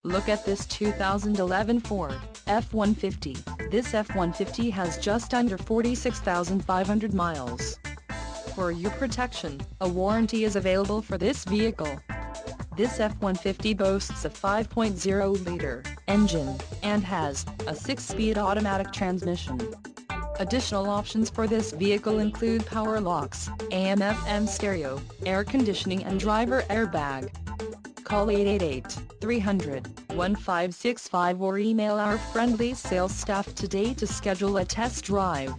Look at this 2011 Ford F-150. This F-150 has just under 46,500 miles. For your protection, a warranty is available for this vehicle. This F-150 boasts a 5.0-liter engine, and has a 6-speed automatic transmission. Additional options for this vehicle include power locks, AM/FM stereo, air conditioning and driver airbag. Call 888-300-1565 or email our friendly sales staff today to schedule a test drive.